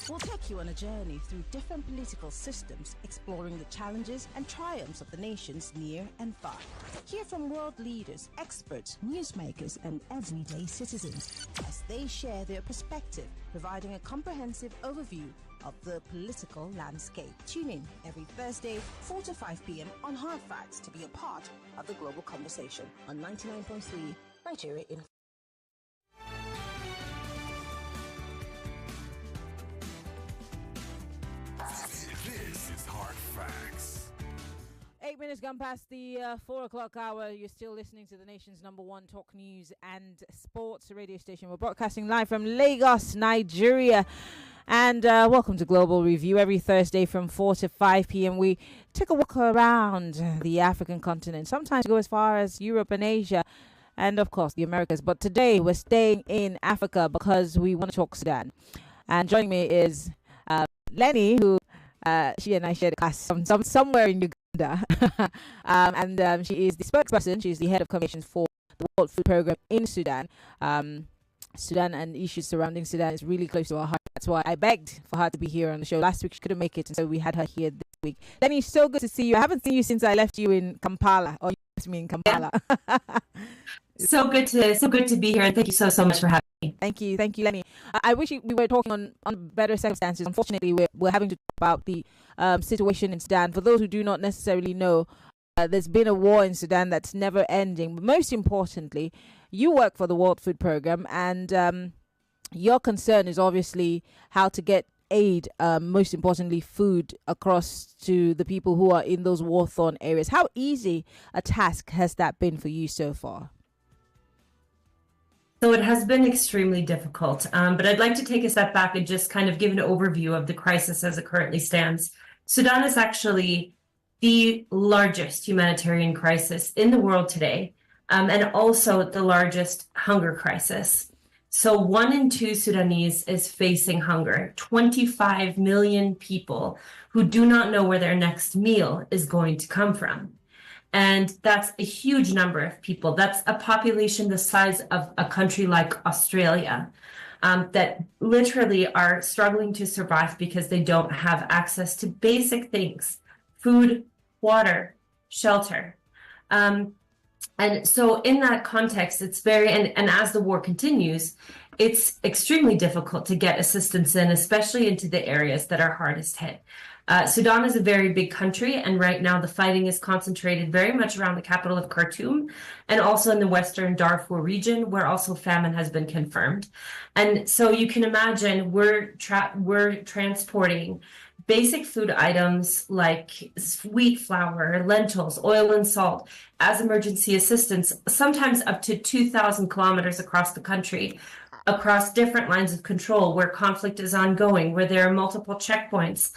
We'll take you on a journey through different political systems, exploring the challenges and triumphs of the nations near and far. Hear from world leaders, experts, newsmakers, and everyday citizens as they share their perspective, providing a comprehensive overview of the political landscape. Tune in every Thursday, 4 to 5 p.m. on Hard Facts to be a part of the global conversation on 99.3 Nigeria in. This is Hard Facts. 8 minutes gone past the 4 o'clock hour. You're still listening to the nation's #1 talk news and sports radio station. We're broadcasting live from Lagos, Nigeria. And welcome to Global Review. Every Thursday from 4 to 5 p.m. we take a walk around the African continent. Sometimes go as far as Europe and Asia. And of course, the Americas. But today we're staying in Africa because we want to talk Sudan. And joining me is Leni, who she and I shared a class somewhere in Uganda. and she is the spokesperson. She's the head of communications for the World Food Program in Sudan. Sudan and issues surrounding Sudan is really close to our heart. That's why I begged for her to be here on the show. Last week she couldn't make it, and so we had her here this week. Leni, so good to see you. I haven't seen you since I left you in Kampala, or you left me in Kampala. Yeah. So good to be here, and thank you so much for having me. Thank you, Leni. I wish we were talking on better circumstances. Unfortunately, we're having to talk about the situation in Sudan. For those who do not necessarily know, there's been a war in Sudan that's never ending. But most importantly, you work for the World Food Program, and your concern is obviously how to get aid, most importantly food, across to the people who are in those war-torn areas. How easy a task has that been for you so far? So it has been extremely difficult, but I'd like to take a step back and just kind of give an overview of the crisis as it currently stands. Sudan is actually the largest humanitarian crisis in the world today, and also the largest hunger crisis. So 1 in 2 Sudanese is facing hunger, 25 million people who do not know where their next meal is going to come from. And that's a huge number of people. That's a population the size of a country like Australia, that literally are struggling to survive because they don't have access to basic things: food, water, shelter. And so in that context, it's and as the war continues, it's extremely difficult to get assistance in, especially into the areas that are hardest hit. Sudan is a very big country, and right now the fighting is concentrated very much around the capital of Khartoum and also in the western Darfur region, where also famine has been confirmed. And so you can imagine we're transporting basic food items like wheat flour, lentils, oil, and salt as emergency assistance, sometimes up to 2,000 kilometers across the country, across different lines of control where conflict is ongoing, where there are multiple checkpoints,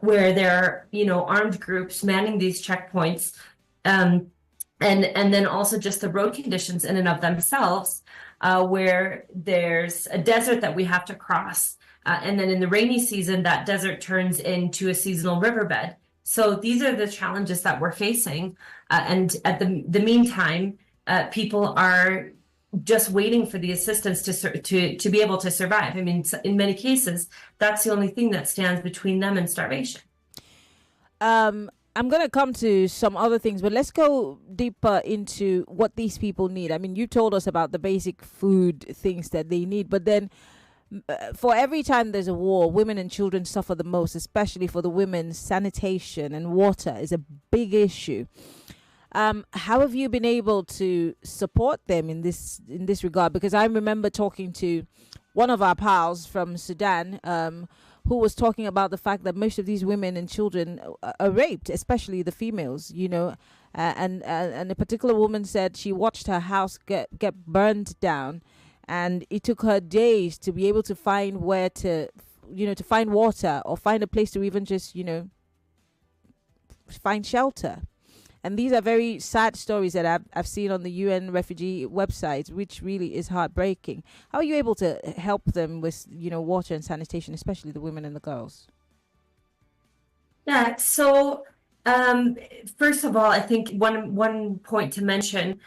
where there are, armed groups manning these checkpoints, and then also just the road conditions in and of themselves, where there's a desert that we have to cross. And then in the rainy season, that desert turns into a seasonal riverbed. So these are the challenges that we're facing. And at the meantime, people are just waiting for the assistance to be able to survive. I mean, in many cases, that's the only thing that stands between them and starvation. I'm going to come to some other things, but let's go deeper into what these people need. I mean, you told us about the basic food things that they need, but then for every time there's a war, women and children suffer the most, especially for the women. Sanitation and water is a big issue. How have you been able to support them in this regard? Because I remember talking to one of our pals from Sudan, who was talking about the fact that most of these women and children are raped, especially the females, and a particular woman said she watched her house get burned down, and it took her days to be able to find where to find water or find a place to even just, find shelter. And these are very sad stories that I've seen on the UN refugee websites, which really is heartbreaking. How are you able to help them with, water and sanitation, especially the women and the girls? Yeah, so first of all, I think one point to mention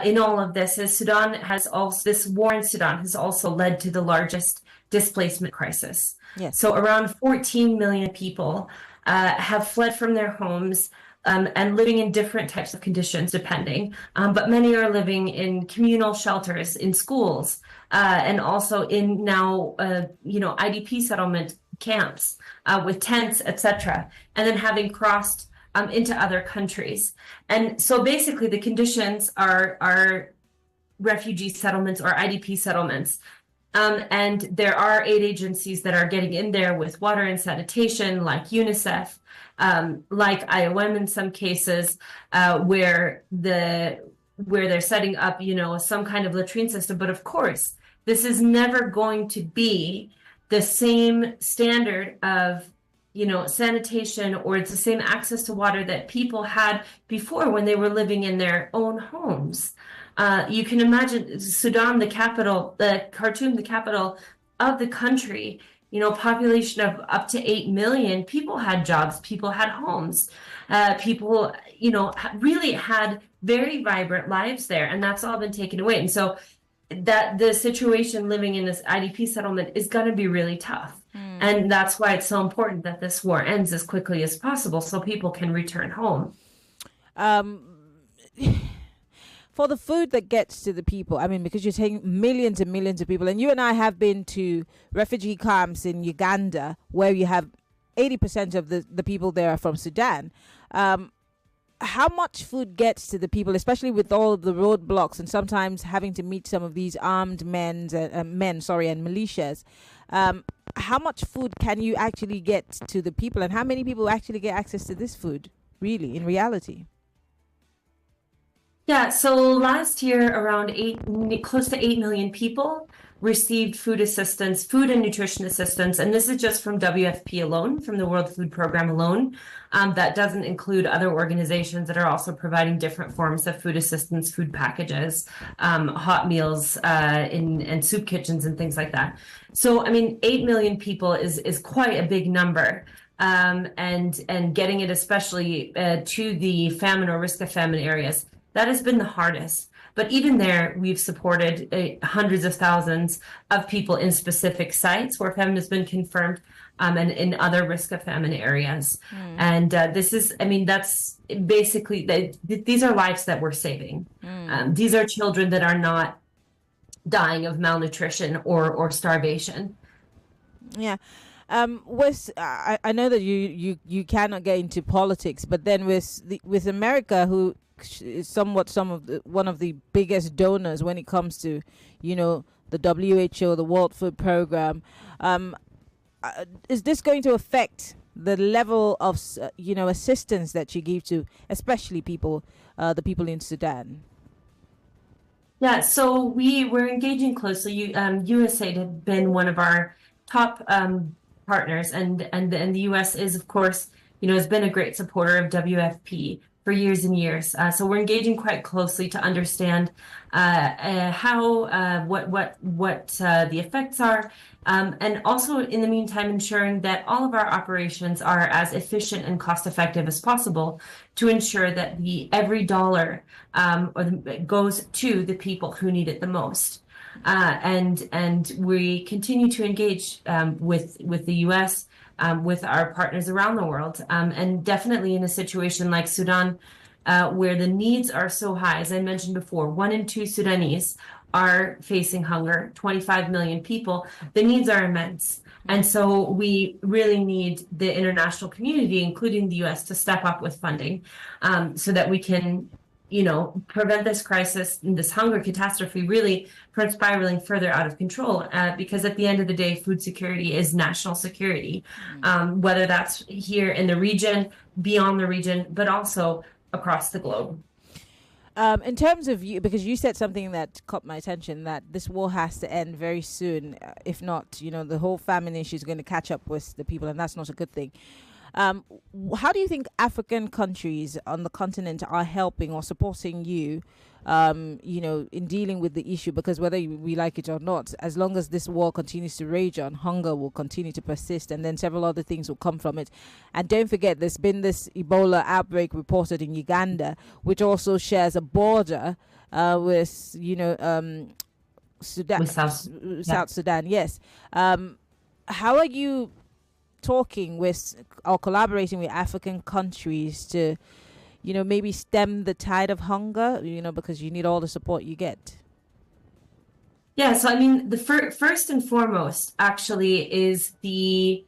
in all of this is this war in Sudan has also led to the largest displacement crisis. Yes. So around 14 million people have fled from their homes and living in different types of conditions, depending. But many are living in communal shelters, in schools, and also in now, IDP settlement camps with tents, etc. And then having crossed into other countries. And so basically the conditions are refugee settlements or IDP settlements. And there are aid agencies that are getting in there with water and sanitation, like UNICEF, like IOM in some cases, where they're setting up, some kind of latrine system. But of course, this is never going to be the same standard of, sanitation, or it's the same access to water that people had before when they were living in their own homes. You can imagine Sudan, the capital, Khartoum, the capital of the country, population of up to 8 million, people had jobs, people had homes, people, really had very vibrant lives there, and that's all been taken away. And so that the situation living in this IDP settlement is going to be really tough. And that's why it's so important that this war ends as quickly as possible so people can return home. For the food that gets to the people, I mean, because you're taking millions and millions of people, and you and I have been to refugee camps in Uganda where you have 80% of the people there are from Sudan. How much food gets to the people, especially with all of the roadblocks and sometimes having to meet some of these armed men and militias? How much food can you actually get to the people, and how many people actually get access to this food, really, in reality? Yeah, so last year, around close to 8 million people received food assistance, food and nutrition assistance. And this is just from WFP alone, from the World Food Program alone. That doesn't include other organizations that are also providing different forms of food assistance, food packages, hot meals, and soup kitchens and things like that. So, 8 million people is quite a big number. And getting it especially to the famine or risk of famine areas. That has been the hardest. But even there, we've supported hundreds of thousands of people in specific sites where famine has been confirmed, and in other risk of famine areas. And this is, that's basically, these are lives that we're saving. These are children that are not dying of malnutrition or starvation. Yeah. I know that you cannot get into politics, but then with America, who is somewhat one of the biggest donors when it comes to, the WHO, the World Food Program, is this going to affect the level of assistance that you give to, especially the people in Sudan? Yeah, so we're engaging closely. USAID had been one of our top partners, and the US is, of course, has been a great supporter of WFP for years and years. So we're engaging quite closely to understand what the effects are, and also in the meantime ensuring that all of our operations are as efficient and cost effective as possible to ensure that every dollar goes to the people who need it the most. And we continue to engage with the US, with our partners around the world, and definitely in a situation like Sudan, where the needs are so high. As I mentioned before, 1 in 2 Sudanese are facing hunger, 25 million people. The needs are immense. And so we really need the international community, including the US, to step up with funding so that we can prevent this crisis, this hunger catastrophe really from spiraling further out of control, because at the end of the day, food security is national security, whether that's here in the region, beyond the region, but also across the globe. In terms of you, because you said something that caught my attention, that this war has to end very soon. If not, the whole famine issue is going to catch up with the people, and that's not a good thing. How do you think African countries on the continent are helping or supporting you, in dealing with the issue? Because whether we like it or not, as long as this war continues to rage on, hunger will continue to persist, and then several other things will come from it. And don't forget, there's been this Ebola outbreak reported in Uganda, which also shares a border with, Sudan, with South Sudan. Yes. How are you talking with or collaborating with African countries to, maybe stem the tide of hunger? Because you need all the support you get. Yeah, so I mean, the first and foremost actually is the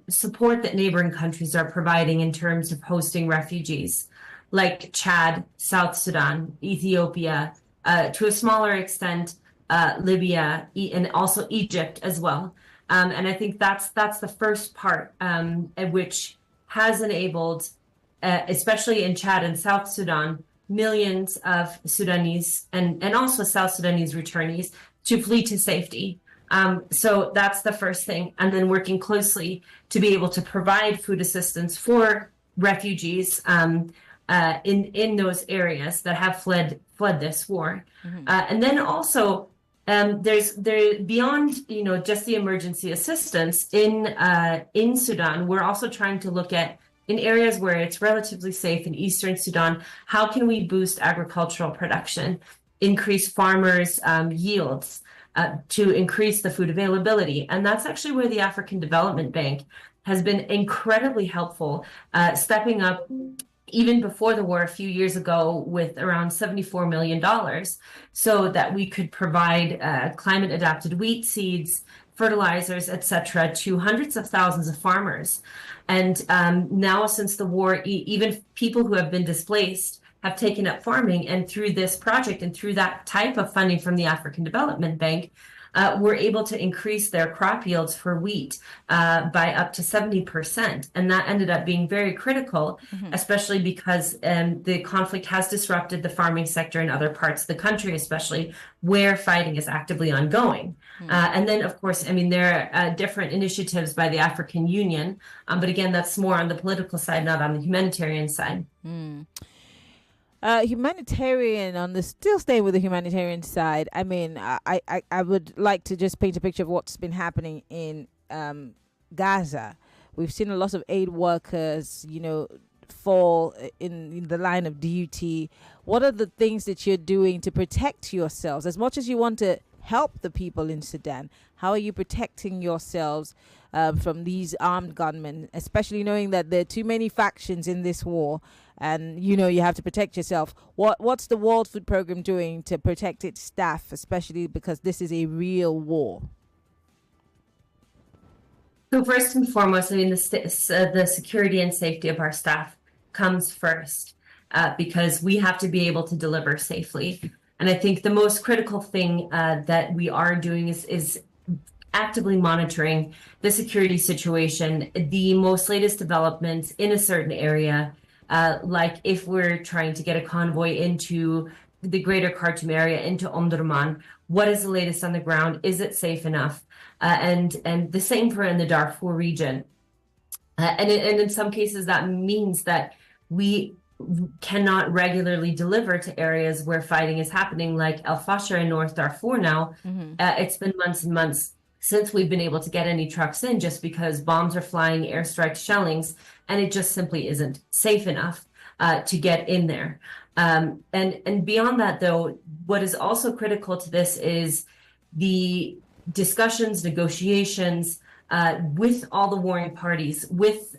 support that neighboring countries are providing in terms of hosting refugees, like Chad, South Sudan, Ethiopia, to a smaller extent, Libya, and also Egypt as well. And I think that's the first part, which has enabled, especially in Chad and South Sudan, millions of Sudanese and also South Sudanese returnees to flee to safety. So that's the first thing. And then working closely to be able to provide food assistance for refugees in those areas that have fled this war. And then also there's beyond just the emergency assistance in Sudan, we're also trying to look at, in areas where it's relatively safe in eastern Sudan, how can we boost agricultural production, increase farmers' yields to increase the food availability? And that's actually where the African Development Bank has been incredibly helpful, stepping up even before the war a few years ago with around $74 million so that we could provide climate adapted wheat seeds, fertilizers, etc., to hundreds of thousands of farmers. And now, since the war, even people who have been displaced have taken up farming. And through this project and through that type of funding from the African Development Bank, we're able to increase their crop yields for wheat by up to 70%. And that ended up being very critical, especially because the conflict has disrupted the farming sector in other parts of the country, especially where fighting is actively ongoing. And then, of course, I mean, there are different initiatives by the African Union, but again, that's more on the political side, not on the humanitarian side. Humanitarian, still staying with the humanitarian side. I mean, I would like to just paint a picture of what's been happening in Gaza. We've seen a lot of aid workers, fall in the line of duty. What are the things that you're doing to protect yourselves? As much as you want to help the people in Sudan, how are you protecting yourselves from these armed gunmen, especially knowing that there are too many factions in this war? And you have to protect yourself. What's the World Food Program doing to protect its staff, especially because this is a real war? So first and foremost, I mean, the security and safety of our staff comes first, because we have to be able to deliver safely. And I think the most critical thing that we are doing is actively monitoring the security situation, the most latest developments in a certain area. Like if we're trying to get a convoy into the greater Khartoum area, into Omdurman, what is the latest on the ground? Is it safe enough? And the same for in the Darfur region. And in some cases, that means that we cannot regularly deliver to areas where fighting is happening, like El Fasher in North Darfur now. It's been months and months since we've been able to get any trucks in, just because bombs are flying, airstrikes, shellings, and it just simply isn't safe enough to get in there. And beyond that, though, what is also critical to this is the discussions, negotiations with all the warring parties, with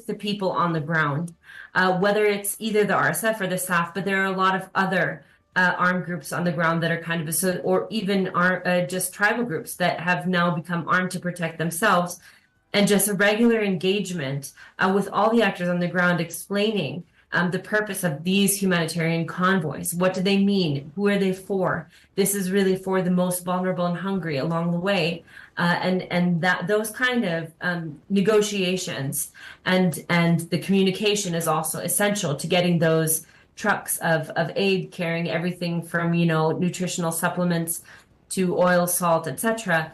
the people on the ground, whether it's either the RSF or the SAF, but there are a lot of other armed groups on the ground that are kind of, or even are just tribal groups that have now become armed to protect themselves. And just a regular engagement with all the actors on the ground, explaining the purpose of these humanitarian convoys. What do they mean? Who are they for? This is really for the most vulnerable and hungry along the way. And that those kind of negotiations and the communication is also essential to getting those trucks of aid carrying everything from, nutritional supplements to oil, salt, etc.,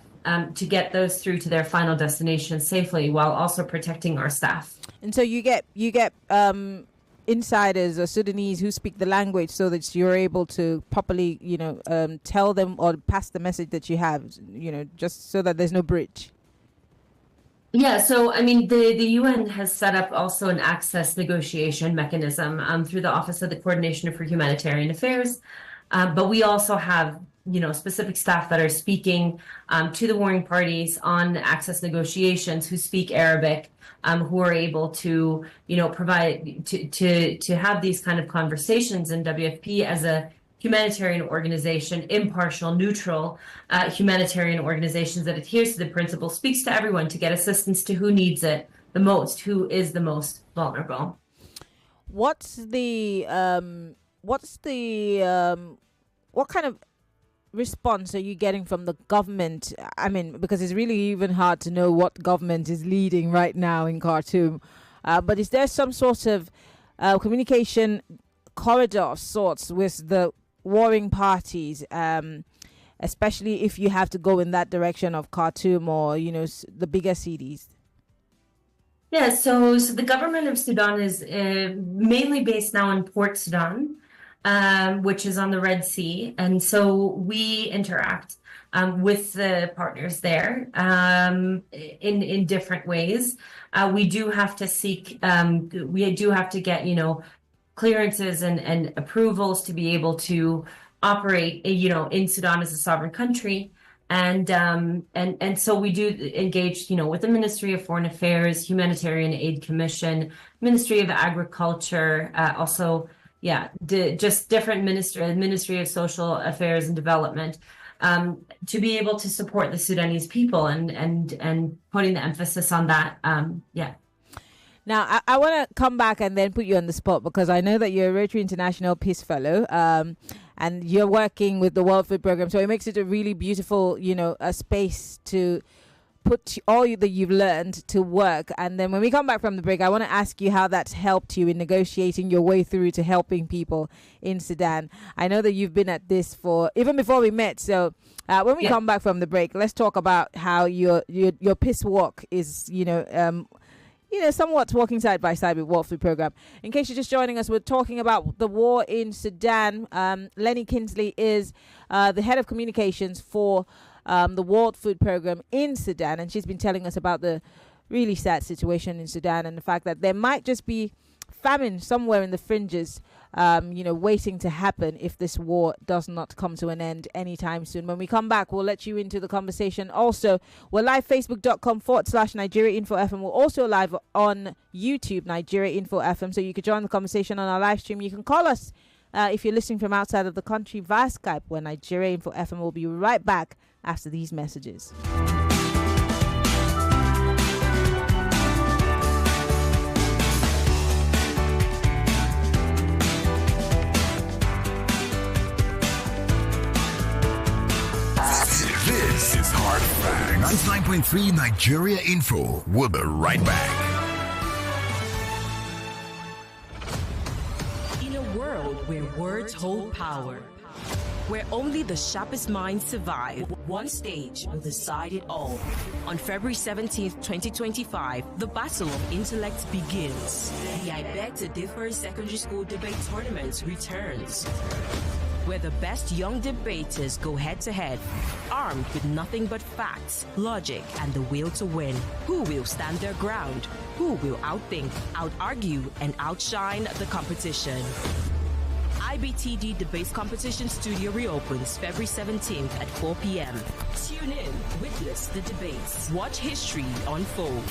to get those through to their final destination safely, while also protecting our staff. And so you get insiders or Sudanese who speak the language, so that you're able to properly, tell them or pass the message that you have, just so that there's no bridge. Yeah, so I mean, the UN has set up also an access negotiation mechanism through the Office of the Coordination for Humanitarian Affairs, but we also have specific staff that are speaking to the warring parties on access negotiations who speak Arabic, who are able to, provide to have these kind of conversations. And WFP as a humanitarian organization, impartial, neutral humanitarian organization that adheres to the principle, speaks to everyone to get assistance to who needs it the most, who is the most vulnerable. What kind of response are you getting from the government? I mean, because it's really even hard to know what government is leading right now in Khartoum. But is there some sort of communication corridor of sorts with the warring parties, especially if you have to go in that direction of Khartoum or, the bigger cities? Yeah, so the government of Sudan is mainly based now in Port Sudan, which is on the Red Sea. And so we interact with the partners there in different ways. We do have to get, clearances and approvals to be able to operate, in Sudan as a sovereign country. And so we do engage, with the Ministry of Foreign Affairs, Humanitarian Aid Commission, Ministry of Agriculture, also, just different Ministry of Social Affairs and Development, to be able to support the Sudanese people and putting the emphasis on that. Now, I want to come back and then put you on the spot because I know that you're a Rotary International Peace Fellow, and you're working with the World Food Programme. So it makes it a really beautiful, a space to put all that you've learned to work. And then when we come back from the break, I want to ask you how that's helped you in negotiating your way through to helping people in Sudan. I know that you've been at this for even before we met. So when we come back from the break, let's talk about how your peace walk is, somewhat walking side by side with World Food Programme. In case you're just joining us, we're talking about the war in Sudan. Leni Kinzli is the head of communications for the World Food Programme in Sudan, and she's been telling us about the really sad situation in Sudan and the fact that there might just be famine somewhere in the fringes, waiting to happen if this war does not come to an end anytime soon. When we come back, we'll let you into the conversation. Also, we're live facebook.com/Nigeria Info FM. We're also live on YouTube, Nigeria Info FM, so you can join the conversation on our live stream. You can call us if you're listening from outside of the country via Skype, where Nigeria Info FM will be right back after these messages. This is Hard Facts. 99.3 Nigeria Info. We'll be right back. In a world where words hold power, where only the sharpest minds survive, one stage will decide it all. On February 17th, 2025, the battle of intellects begins. The I Beg to Differ Secondary School Debate Tournament returns, where the best young debaters go head-to-head, armed with nothing but facts, logic, and the will to win. Who will stand their ground? Who will outthink, out-argue, and outshine the competition? IBTD Debates Competition Studio reopens February 17th at 4 p.m. Tune in, witness the debates, watch history unfold.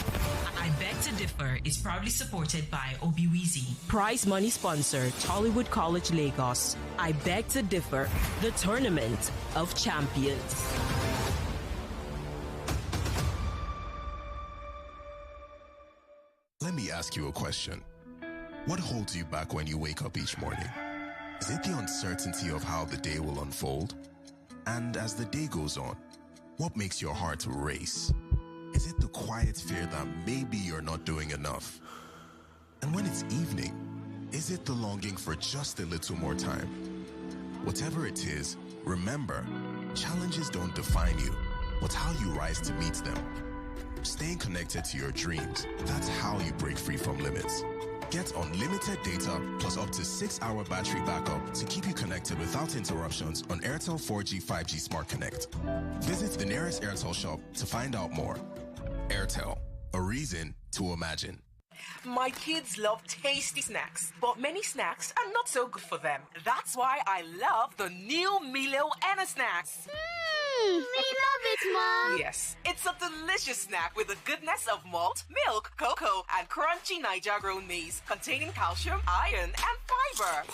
I Beg to Differ is proudly supported by Obiwizi. Prize money sponsor, Tollywood College, Lagos. I Beg to Differ, the Tournament of Champions. Let me ask you a question. What holds you back when you wake up each morning? Is it the uncertainty of how the day will unfold? And as the day goes on, what makes your heart race? Is it the quiet fear that maybe you're not doing enough? And when it's evening, is it the longing for just a little more time? Whatever it is, remember, challenges don't define you, but how you rise to meet them. Staying connected to your dreams, that's how you break free from limits. Get unlimited data plus up to 6-hour battery backup to keep you connected without interruptions on Airtel 4G 5G Smart Connect. Visit the nearest Airtel shop to find out more. Airtel, a reason to imagine. My kids love tasty snacks, but many snacks are not so good for them. That's why I love the new Milo Anna snacks. We love it, Mom. Yes, it's a delicious snack with the goodness of malt, milk, cocoa, and crunchy Niger grown maize, containing calcium, iron, and fiber.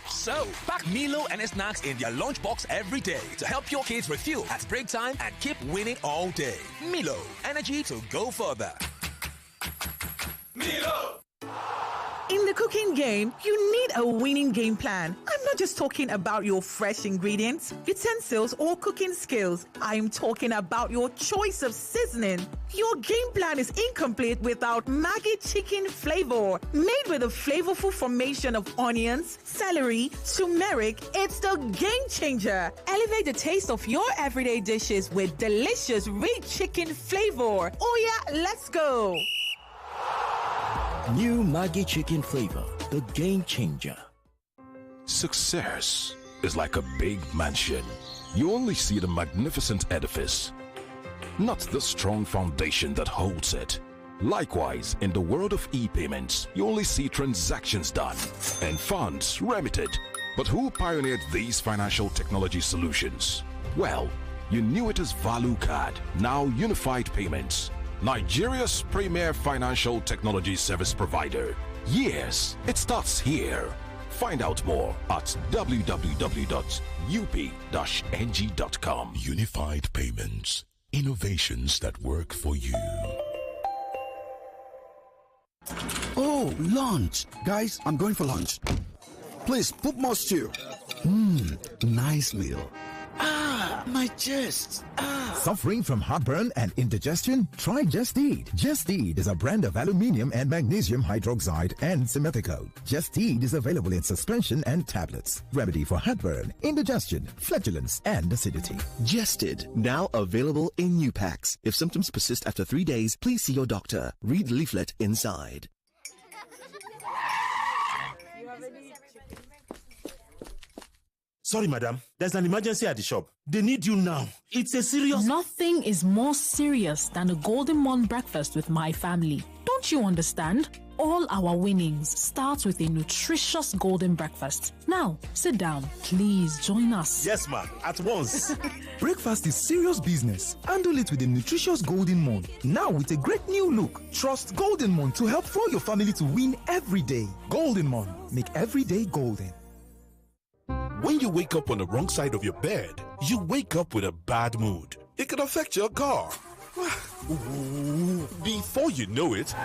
So, pack Milo and snacks in your lunchbox every day to help your kids refuel at break time and keep winning all day. Milo, energy to go further. Milo! In the cooking game, you need a winning game plan. I'm not just talking about your fresh ingredients, utensils, or cooking skills. I'm talking about your choice of seasoning. Your game plan is incomplete without Maggi chicken flavor. Made with a flavorful formation of onions, celery, turmeric, it's the game changer. Elevate the taste of your everyday dishes with delicious rich chicken flavor. Oh yeah, let's go. New Maggi chicken flavor, the game changer. Success is like a big mansion. You only see the magnificent edifice, not the strong foundation that holds it. Likewise, in the world of e-payments, you only see transactions done and funds remitted. But who pioneered these financial technology solutions? Well, you knew it as Value Card, now Unified Payments, Nigeria's premier financial technology service provider. Yes, it starts here. Find out more at www.up-ng.com. Unified Payments. Innovations that work for you. Oh, lunch. Guys, I'm going for lunch. Please, put more stew. Nice meal. My chest. Suffering from heartburn and indigestion? Try Just Eat. Just Eat is a brand of aluminium and magnesium hydroxide and simethicone. Just Eat is available in suspension and tablets. Remedy for heartburn, indigestion, flatulence, and acidity. Just Eat, now available in new packs. If symptoms persist after 3 days, please see your doctor. Read leaflet inside. Sorry, madam. There's an emergency at the shop. They need you now. It's a serious... Nothing is more serious than a Golden Morn breakfast with my family. Don't you understand? All our winnings start with a nutritious golden breakfast. Now, sit down. Please join us. Yes, ma'am. At once. Breakfast is serious business. Handle it with a nutritious Golden Morn. Now with a great new look. Trust Golden Morn to help fuel your family to win every day. Golden Morn. Make every day golden. When you wake up on the wrong side of your bed, you wake up with a bad mood. It could affect your car. Before you know it,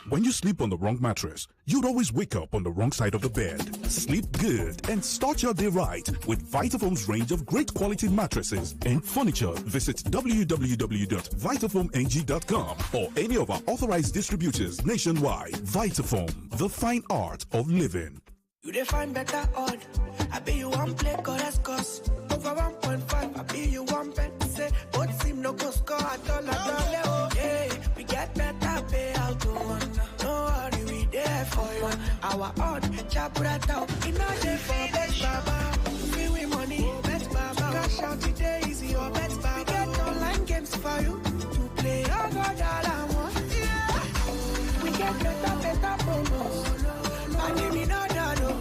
when you sleep on the wrong mattress, you'd always wake up on the wrong side of the bed. Sleep good and start your day right with Vitafoam's range of great quality mattresses and furniture. Visit www.vitafoamng.com or any of our authorized distributors nationwide. Vitafoam, the fine art of living. You define better odd. I bet you one play cause over 1.5. I bet you one bet. Say both seem no go score at all. Yeah, we get better payout. No worry, we there for you. Our odd chabura out. In a day for bet baba. We win money, bet baba. Cash out today easy, your bet baba. We get online games for you to play. Oh God, yeah. We get better bonus. Money me no dado.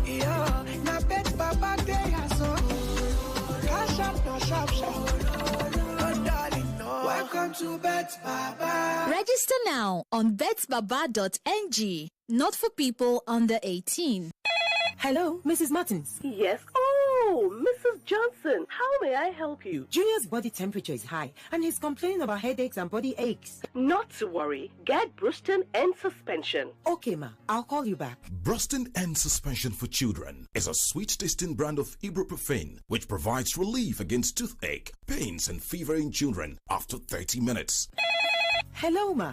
Yeah, na bet baba day so. Cash up no sharp. No darling, no. Welcome to Bet Baba. Register now on betbaba.ng. Not for people under 18. Hello, Mrs. Martins. Yes. Oh, Mrs. Johnson, how may I help you? Junior's body temperature is high, and he's complaining about headaches and body aches. Not to worry. Get Bruston and suspension. Okay, ma. I'll call you back. Bruston and Suspension for Children is a sweet-tasting brand of ibuprofen which provides relief against toothache, pains, and fever in children after 30 minutes. Hello, ma.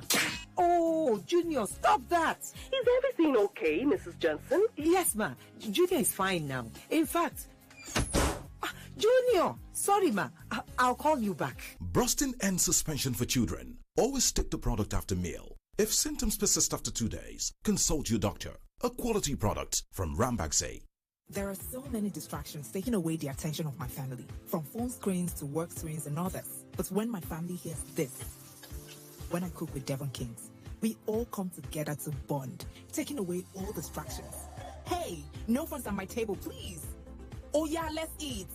Oh, Junior, stop that. Is everything okay, Mrs. Johnson? Yes, ma. Junior is fine now. In fact... Junior! Sorry, ma. I'll call you back. Brustin and Suspension for Children. Always take the product after meal. If symptoms persist after 2 days, consult your doctor. A quality product from Rambaxay. There are so many distractions taking away the attention of my family, from phone screens to work screens and others. But when my family hears this, when I cook with Devon Kings. We all come together to bond, taking away all distractions. Hey, no phones at my table, please. Oh yeah, let's eat.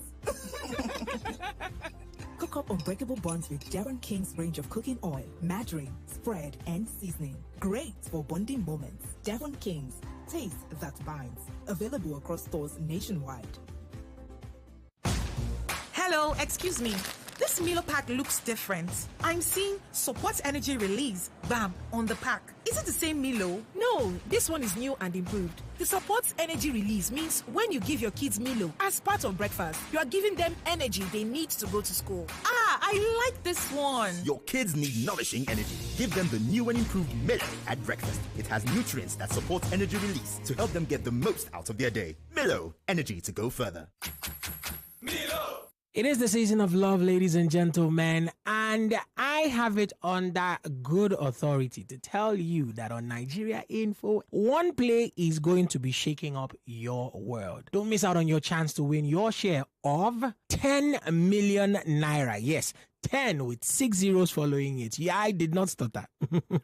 Cook up unbreakable buns with Devon King's range of cooking oil, margarine, spread, and seasoning. Great for bonding moments. Devon King's, taste that binds. Available across stores nationwide. Hello, excuse me. This Milo pack looks different. I'm seeing support energy release, bam, on the pack. Is it the same Milo? No, this one is new and improved. The support energy release means when you give your kids Milo as part of breakfast, you are giving them energy they need to go to school. Ah, I like this one. Your kids need nourishing energy. Give them the new and improved Milo at breakfast. It has nutrients that support energy release to help them get the most out of their day. Milo, energy to go further. Milo! It is the season of love, ladies and gentlemen, and I have it under good authority to tell you that on Nigeria Info, one play is going to be shaking up your world. Don't miss out on your chance to win your share of 10 million naira. Yes, 10 with 6 zeros following it. Yeah, I did not stutter.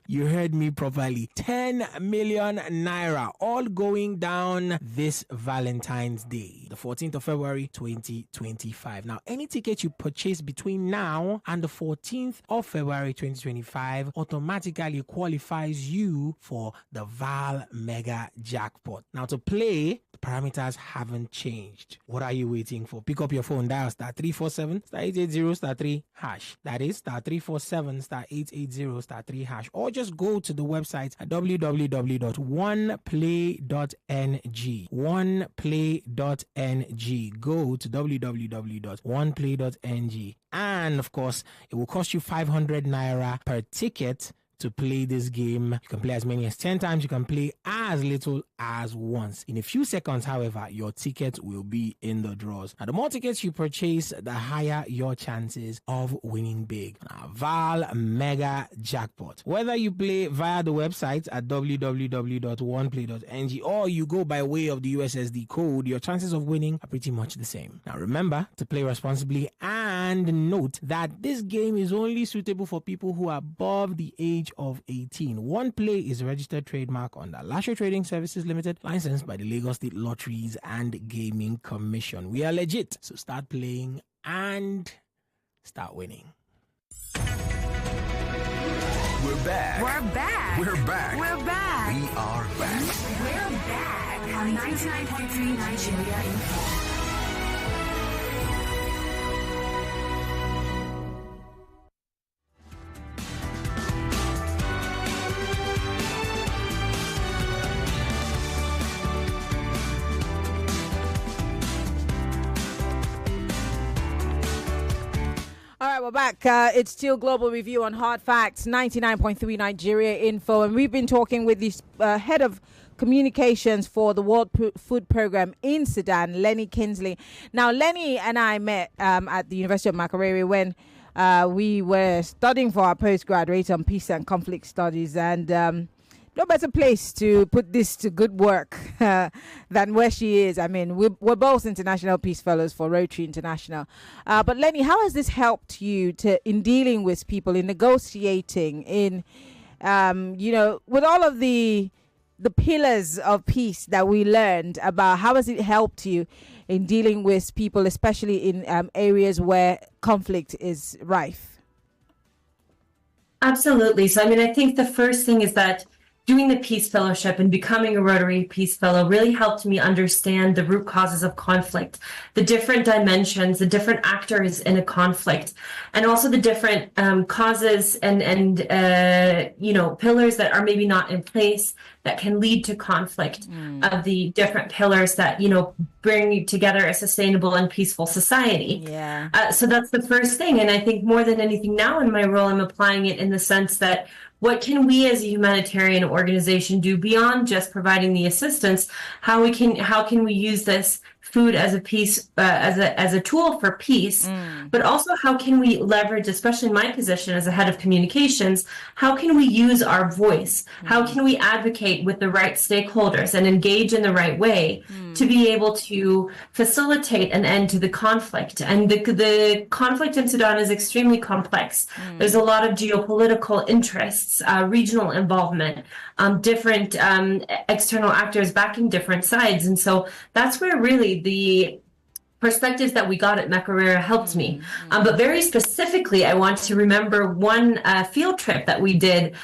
You heard me properly. 10 million naira, all going down this Valentine's Day, the 14th of February, 2025. Now, any ticket you purchase between now and the 14th of February, 2025 automatically qualifies you for the Val Mega Jackpot. Now, to play, the parameters haven't changed. What are you waiting for? Pick up your phone, dial star 347 star 880 star 3 hash. That is star 347 star 880 star 3 hash. Or just go to the website at www.oneplay.ng. Oneplay.ng. Go to www.oneplay.ng. And of course, it will cost you 500 naira per ticket to play this game. You can play as many as 10 times. You can play as little as once. In a few seconds, however, your ticket will be in the draws. Now, the more tickets you purchase, the higher your chances of winning big. Now, Val Mega Jackpot. Whether you play via the website at www.oneplay.ng or you go by way of the USSD code, your chances of winning are pretty much the same. Now, remember to play responsibly and note that this game is only suitable for people who are above the age of 18. One Play is a registered trademark under Lasho Trading Services Limited, licensed by the Lagos State Lotteries and Gaming Commission. We are legit, so start playing and start winning. We're back. We're back. We're back. We're back. We are back. We're back on 99.3 Nigeria Info. All right, we're back. It's still Global Review on Hard Facts, 99.3 Nigeria Info. And we've been talking with the head of communications for the World Food Program in Sudan, Leni Kinzli. Now, Leni and I met at the University of Makerere when we were studying for our postgraduate on peace and conflict studies. And no better place to put this to good work than where she is. I mean, we're both international peace fellows for Rotary International. But Leni, how has this helped you in dealing with people, in negotiating, in, with all of the pillars of peace that we learned about? How has it helped you in dealing with people, especially in areas where conflict is rife? Absolutely. So, I think the first thing is that doing the Peace Fellowship and becoming a Rotary Peace Fellow really helped me understand the root causes of conflict, the different dimensions, the different actors in a conflict, and also the different causes and pillars that are maybe not in place that can lead to conflict, of the different pillars that, bring together a sustainable and peaceful society. So that's the first thing. And I think more than anything now in my role, I'm applying it in the sense that what can we as a humanitarian organization do beyond just providing the assistance? How can we use this food as a piece, as a tool for peace, but also how can we leverage, especially in my position as a head of communications, how can we use our voice? How can we advocate with the right stakeholders and engage in the right way to be able to facilitate an end to the conflict? And the conflict in Sudan is extremely complex. There's a lot of geopolitical interests, regional involvement, different external actors backing different sides. And so that's where really the perspectives that we got at Makarera helped me. But very specifically, I want to remember one field trip that we did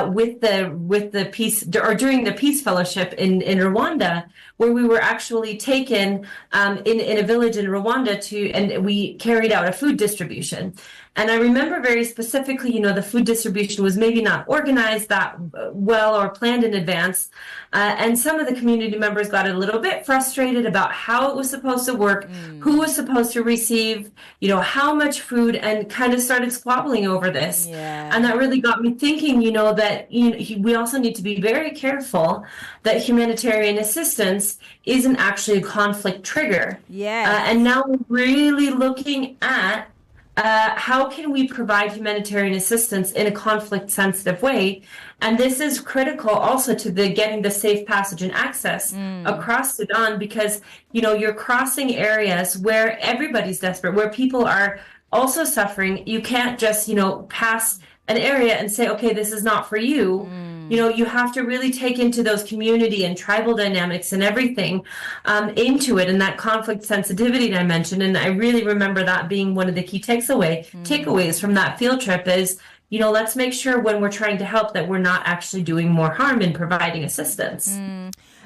with the peace, or during the Peace Fellowship in Rwanda, where we were actually taken in a village in Rwanda and we carried out a food distribution. And I remember very specifically, you know, the food distribution was maybe not organized that well or planned in advance. And some of the community members got a little bit frustrated about how it was supposed to work, who was supposed to receive, you know, how much food, and kind of started squabbling over this. And that really got me thinking, you know, that we also need to be very careful that humanitarian assistance isn't actually a conflict trigger. And now we're really looking at how can we provide humanitarian assistance in a conflict-sensitive way? And this is critical also to getting the safe passage and access across Sudan, because, you know, you're crossing areas where everybody's desperate, where people are also suffering. You can't just, you know, pass an area and say, okay, this is not for you. You know, you have to really take into those community and tribal dynamics and everything into it, and that conflict sensitivity that I mentioned. And I really remember that being one of the key takeaways from that field trip is, you know, let's make sure when we're trying to help that we're not actually doing more harm in providing assistance.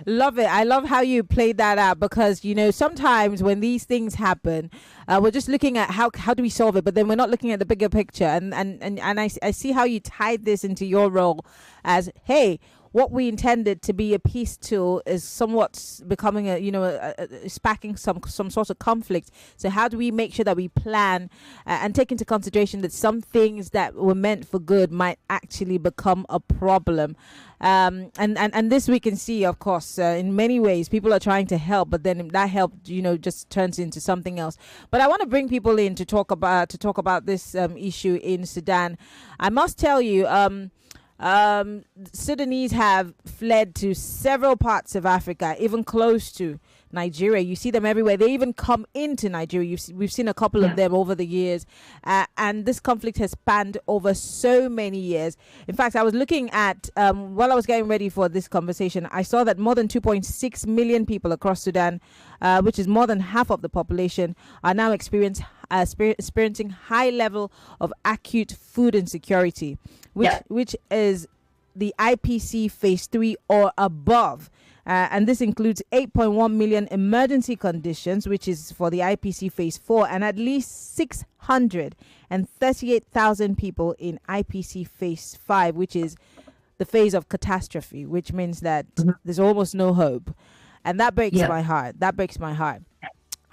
Love it. I love how you played that out, because, you know, sometimes when these things happen, we're just looking at how do we solve it, but then we're not looking at the bigger picture. And I see how you tied this into your role as, hey, what we intended to be a peace tool is somewhat becoming sparking some sort of conflict. So how do we make sure that we plan and take into consideration that some things that were meant for good might actually become a problem? And this we can see, of course, in many ways, people are trying to help, but then that help, you know, just turns into something else. But I want to bring people in to talk about this issue in Sudan. I must tell you, Sudanese have fled to several parts of Africa, even close to Nigeria. You see them everywhere. They even come into Nigeria. We've seen a couple of them over the years. And this conflict has spanned over so many years. In fact, I was looking at, while I was getting ready for this conversation, I saw that more than 2.6 million people across Sudan, which is more than half of the population, are now experiencing high level of acute food insecurity, which is the IPC phase 3 or above. And this includes 8.1 million emergency conditions, which is for the IPC phase 4, and at least 638,000 people in IPC phase 5, which is the phase of catastrophe, which means that there's almost no hope. And that breaks my heart. That breaks my heart.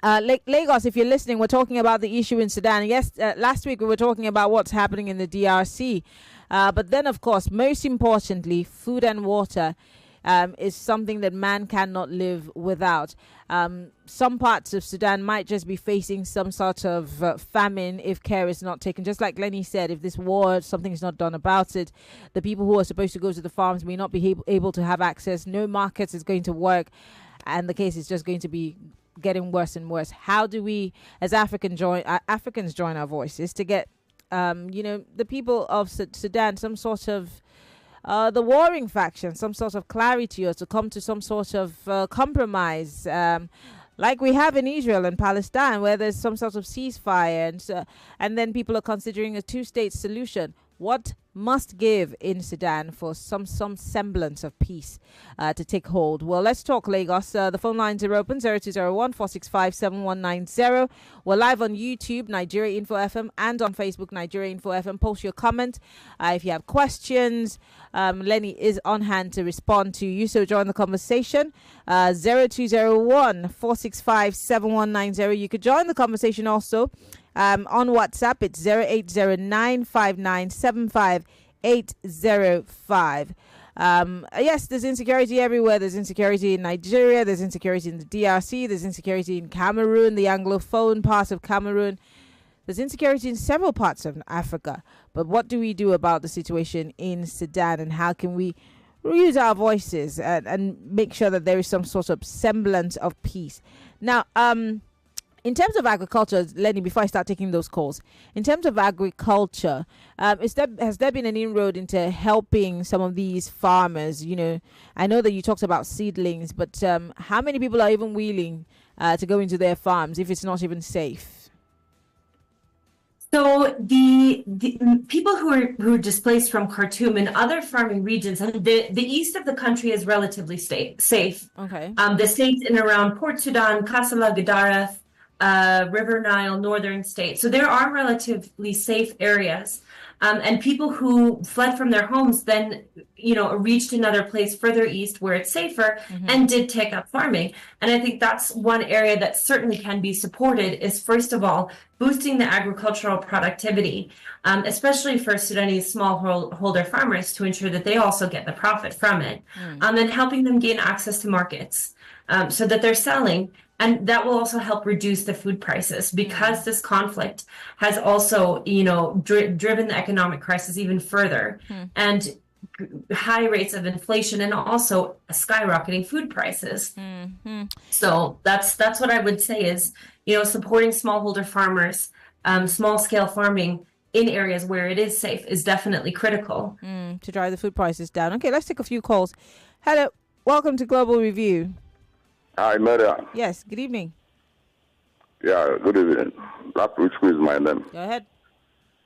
Lagos, if you're listening, we're talking about the issue in Sudan. Yes, last week we were talking about what's happening in the DRC. But then, of course, most importantly, food and water is something that man cannot live without. Some parts of Sudan might just be facing some sort of famine if care is not taken. Just like Leni said, if this war, something is not done about it, the people who are supposed to go to the farms may not be able to have access. No markets is going to work. And the case is just going to be getting worse and worse. How do we, as Africans, join our voices to get, the people of Sudan some sort of the warring faction, some sort of clarity, or to come to some sort of compromise, like we have in Israel and Palestine, where there's some sort of ceasefire, and then people are considering a two-state solution. What must give in Sudan for some semblance of peace to take hold? Well, let's talk, Lagos. The phone lines are open, 0201-465-7190. We're live on YouTube, Nigeria Info FM, and on Facebook, Nigeria Info FM. Post your comment. If you have questions, Leni is on hand to respond to you, so join the conversation. 0201-465-7190. You could join the conversation also on WhatsApp. It's 08095975 805. Yes, there's insecurity everywhere. There's insecurity in Nigeria. There's insecurity in the DRC. There's insecurity in Cameroon, the Anglophone part of Cameroon. There's insecurity in several parts of Africa. But what do we do about the situation in Sudan, and how can we use our voices and make sure that there is some sort of semblance of peace? Now, in terms of agriculture, Leni, before I start taking those calls, in terms of agriculture, has there been an inroad into helping some of these farmers? You know, I know that you talked about seedlings, but how many people are even willing to go into their farms if it's not even safe? So the people who are displaced from Khartoum and other farming regions, and the east of the country is relatively safe. Okay. The states in around Port Sudan, Kassala, Gadaref, River Nile, northern states. So there are relatively safe areas. And people who fled from their homes then, reached another place further east where it's safer and did take up farming. And I think that's one area that certainly can be supported is, first of all, boosting the agricultural productivity, especially for Sudanese smallholder farmers to ensure that they also get the profit from it, and helping them gain access to markets so that they're selling. And that will also help reduce the food prices, because this conflict has also, driven the economic crisis even further, and high rates of inflation, and also skyrocketing food prices. So that's what I would say is, supporting smallholder farmers, small scale farming in areas where it is safe is definitely critical to drive the food prices down. Okay, let's take a few calls. Hello, welcome to Global Review. Hi, Maryann. Yes, good evening. Yeah, good evening. That which is my name. Go ahead.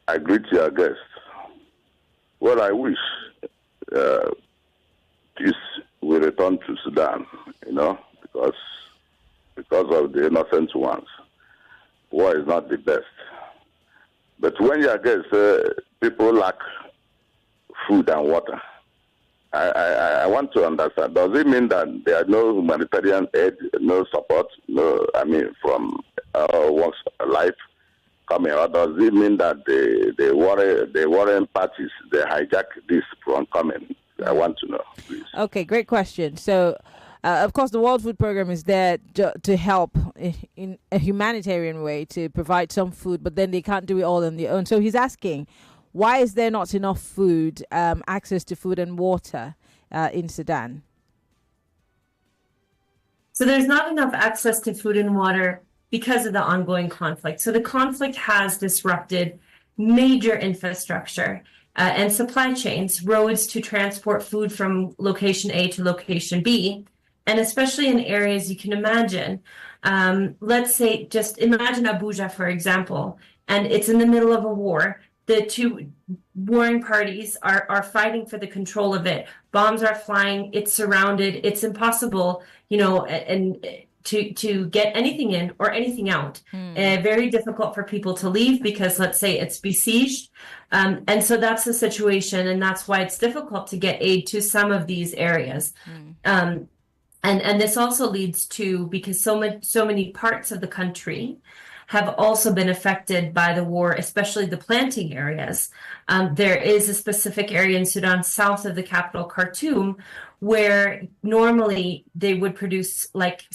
I greet your guests. Well, I wish peace will return to Sudan, because of the innocent ones. War is not the best. But when your guests people lack food and water, I want to understand, does it mean that there are no humanitarian aid, no support, from walks of life coming, or does it mean that the warring parties, they hijack this from coming? I want to know, please. Okay, great question. So, of course, the World Food Program is there to help in a humanitarian way, to provide some food, but then they can't do it all on their own. So he's asking, why is there not enough food, access to food and water in Sudan? So there's not enough access to food and water because of the ongoing conflict. So the conflict has disrupted major infrastructure and supply chains, roads to transport food from location A to location B, and especially in areas you can imagine. Let's say, just imagine Abuja, for example, and it's in the middle of a war. The two warring parties are fighting for the control of it. Bombs are flying. It's surrounded. It's impossible, and to get anything in or anything out. Very difficult for people to leave because, let's say, it's besieged. And so that's the situation, and that's why it's difficult to get aid to some of these areas. And this also leads to, because so many parts of the country have also been affected by the war, especially the planting areas. There is a specific area in Sudan south of the capital, Khartoum, where normally they would produce like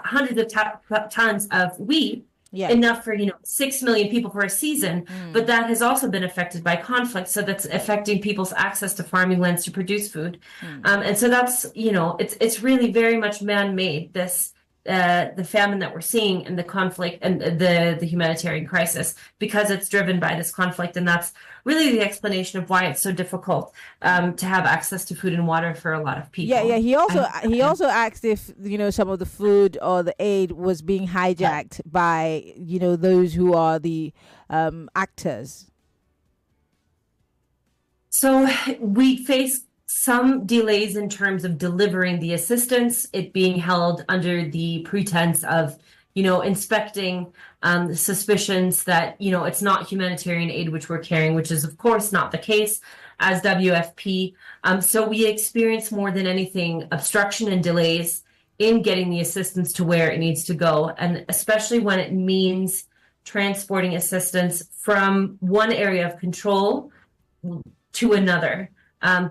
hundreds of tons of wheat, enough for 6 million people for a season. But that has also been affected by conflict, so that's affecting people's access to farming lands to produce food. And so that's it's really very much man-made, this the famine that we're seeing and the conflict and the humanitarian crisis, because it's driven by this conflict. And that's really the explanation of why it's so difficult to have access to food and water for a lot of people. Yeah. He also asked if some of the food or the aid was being hijacked by those who are the actors. So we face some delays in terms of delivering the assistance, it being held under the pretense of, inspecting suspicions that, it's not humanitarian aid which we're carrying, which is, of course, not the case as WFP. So we experience more than anything obstruction and delays in getting the assistance to where it needs to go. And especially when it means transporting assistance from one area of control to another.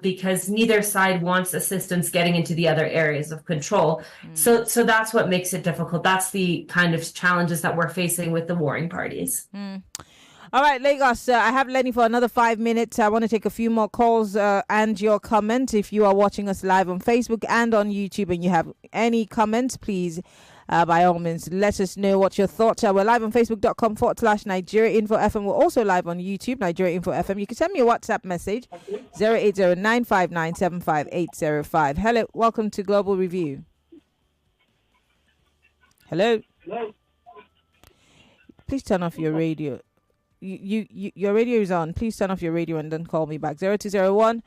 Because neither side wants assistance getting into the other areas of control. So that's what makes it difficult. That's the kind of challenges that we're facing with the warring parties. All right, Lagos, I have Leni for another 5 minutes. I want to take a few more calls and your comment. If you are watching us live on Facebook and on YouTube and you have any comments, please, by all means, let us know what your thoughts are. We're live on Facebook.com/Nigeria Info FM. We're also live on YouTube, Nigeria Info FM. You can send me a WhatsApp message, 080-959-75805. Hello, welcome to Global Review. Hello? Please turn off your radio. Your radio is on. Please turn off your radio and then call me back. 0201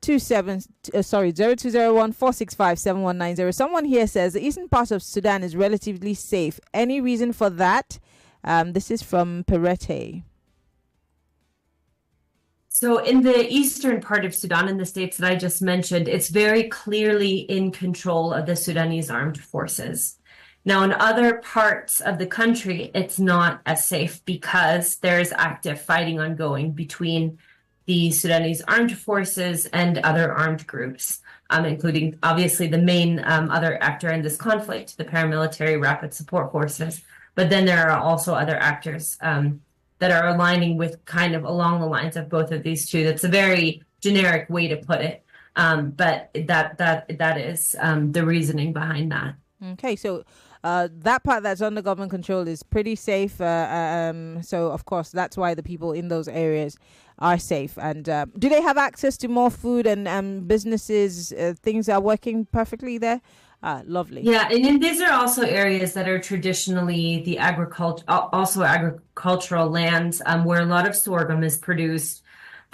465 Someone here says the eastern part of Sudan is relatively safe. Any reason for that? This is from Perete. So in the eastern part of Sudan, in the states that I just mentioned, it's very clearly in control of the Sudanese armed forces. Now, in other parts of the country, it's not as safe because there's active fighting ongoing between the Sudanese armed forces and other armed groups, including obviously the main other actor in this conflict, the paramilitary rapid support forces. But then there are also other actors that are aligning with kind of along the lines of both of these two. That's a very generic way to put it, but that is the reasoning behind that. Okay, so that part that's under government control is pretty safe. So, of course, that's why the people in those areas are safe. And do they have access to more food and businesses? Things are working perfectly there? Lovely. Yeah, and these are also areas that are traditionally the agricultural lands where a lot of sorghum is produced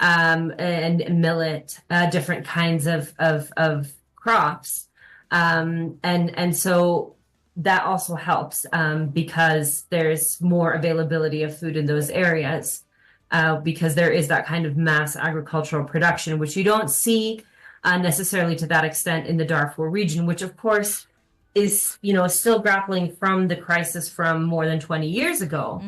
and millet, different kinds of crops. And so that also helps because there's more availability of food in those areas because there is that kind of mass agricultural production, which you don't see necessarily to that extent in the Darfur region, which of course is, still grappling from the crisis from more than 20 years ago,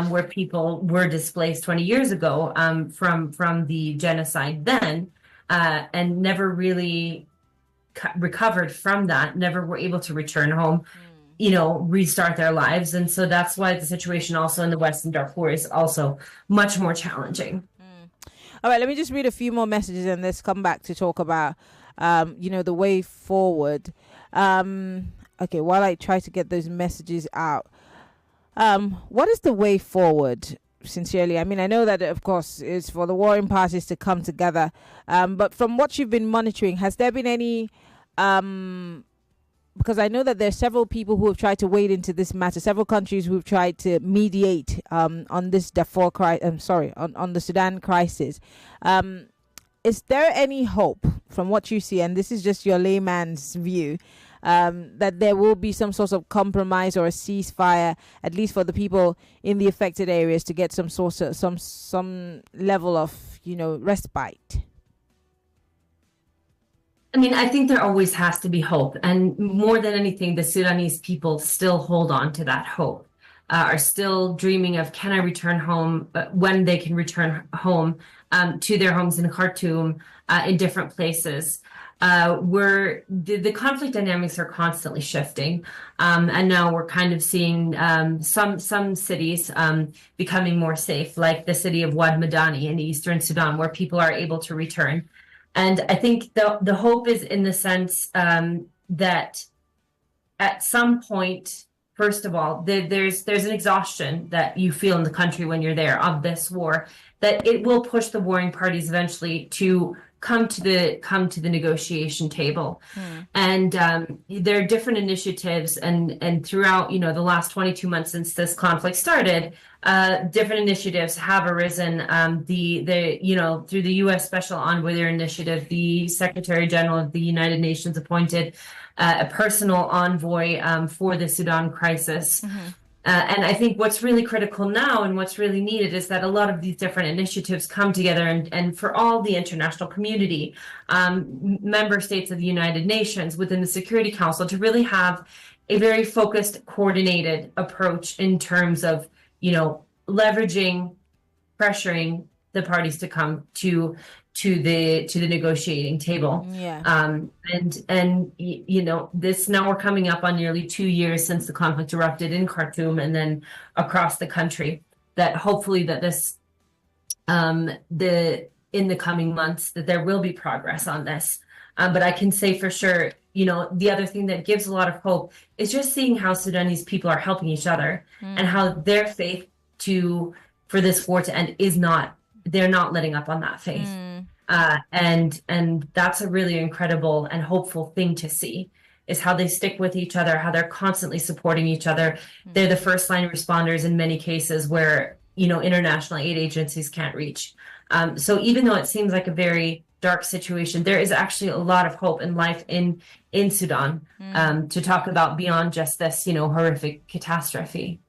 where people were displaced 20 years ago from the genocide then and never really recovered from that, never were able to return home, restart their lives. And so that's why the situation also in the Western Darfur is also much more challenging. All right, let me just read a few more messages and let's come back to talk about, the way forward. Okay, while I try to get those messages out, what is the way forward? Sincerely, I mean, I know that, of course, it's for the warring parties to come together. But from what you've been monitoring, has there been any... because I know that there are several people who have tried to wade into this matter, several countries who have tried to mediate on this Darfur on the Sudan crisis. Is there any hope from what you see, and this is just your layman's view, that there will be some sort of compromise or a ceasefire, at least for the people in the affected areas, to get some sort of some level of respite? I mean, I think there always has to be hope. And more than anything, the Sudanese people still hold on to that hope, are still dreaming of, can I return home, when they can return home to their homes in Khartoum, in different places. Where the conflict dynamics are constantly shifting. And now we're kind of seeing some cities becoming more safe, like the city of Wad Madani in eastern Sudan, where people are able to return. And I think the hope is in the sense that at some point, first of all, there's an exhaustion that you feel in the country when you're there of this war, that it will push the warring parties eventually to come to the negotiation table. And there are different initiatives and throughout the last 22 months since this conflict started, different initiatives have arisen. Through the U.S. Special Envoy their initiative, the Secretary General of the United Nations appointed a personal envoy for the Sudan crisis. And I think what's really critical now and what's really needed is that a lot of these different initiatives come together and for all the international community, member states of the United Nations within the Security Council, to really have a very focused, coordinated approach in terms of, leveraging, pressuring the parties to come to to the negotiating table. And you know, this, now we're coming up on nearly 2 years since the conflict erupted in Khartoum and then across the country, that hopefully that this in the coming months that there will be progress on this. But I can say for sure, you know, the other thing that gives a lot of hope is just seeing how Sudanese people are helping each other and how their faith for this war to end is not, they're not letting up on that faith. And that's a really incredible and hopeful thing to see, is how they stick with each other, how they're constantly supporting each other. They're the first line responders in many cases where, you know, international aid agencies can't reach. So even though it seems like a very dark situation, there is actually a lot of hope and life in Sudan, to talk about beyond just this, you know, horrific catastrophe.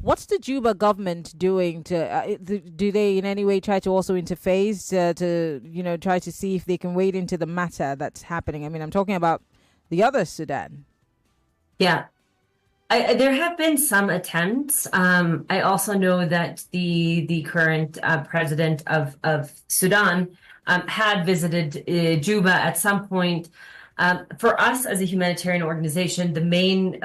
What's the Juba government doing to, do they in any way try to also interface to, you know, try to see if they can wade into the matter that's happening? I mean, I'm talking about the other Sudan. Yeah. There have been some attempts. I also know that the current president of Sudan had visited Juba at some point. For us as a humanitarian organization, the main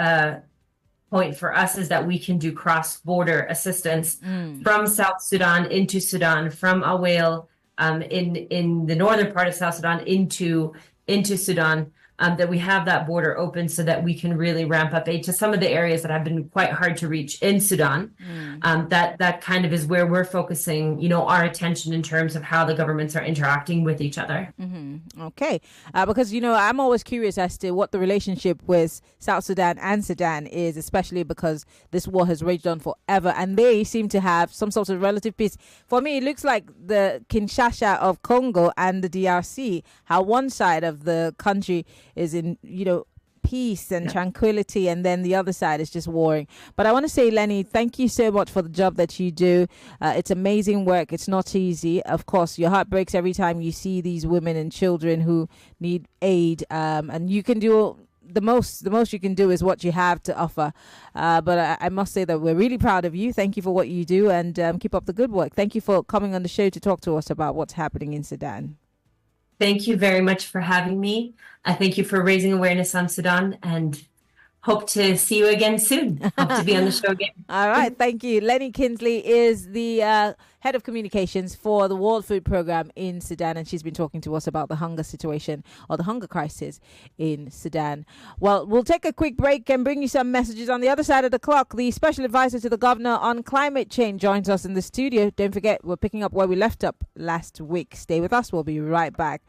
point for us is that we can do cross-border assistance from South Sudan into Sudan, from Awel in the northern part of South Sudan into Sudan. That we have that border open so that we can really ramp up aid to some of the areas that have been quite hard to reach in Sudan. That kind of is where we're focusing, you know, our attention in terms of how the governments are interacting with each other. Okay. Because, you know, I'm always curious as to what the relationship with South Sudan and Sudan is, especially because this war has raged on forever and they seem to have some sort of relative peace. For me, it looks like the Kinshasa of Congo and the DRC, how one side of the country is in, you know, peace and tranquility, and then the other side is just warring. But I want to say, Leni, thank you so much for the job that you do. It's amazing work. It's not easy. Of course, your heart breaks every time you see these women and children who need aid, and you can do the most you can do is what you have to offer. But I must say that we're really proud of you. Thank you for what you do, and keep up the good work. Thank you for coming on the show to talk to us about what's happening in Sudan. Thank you very much for having me. I thank you for raising awareness on Sudan, and hope to see you again soon. Hope to be on the show again. All right. Thank you. Leni Kinzli is the head of communications for the World Food Programme in Sudan, and she's been talking to us about the hunger situation, or the hunger crisis in Sudan. Well, we'll take a quick break and bring you some messages. On the other side of the clock, the special advisor to the governor on climate change joins us in the studio. Don't forget, we're picking up where we left up last week. Stay with us. We'll be right back.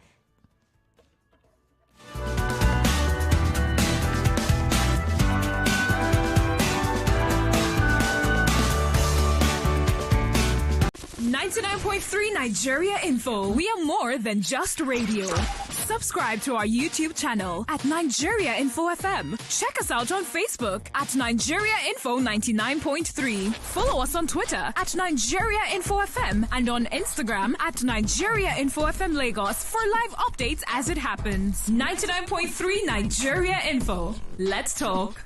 .3 Nigeria Info. We are more than just radio. Subscribe to our YouTube channel at Nigeria Info FM. Check us out on Facebook at Nigeria Info 99.3. Follow us on Twitter at Nigeria Info FM and on Instagram at Nigeria Info FM Lagos for live updates as it happens. 99.3 Nigeria Info. Let's talk.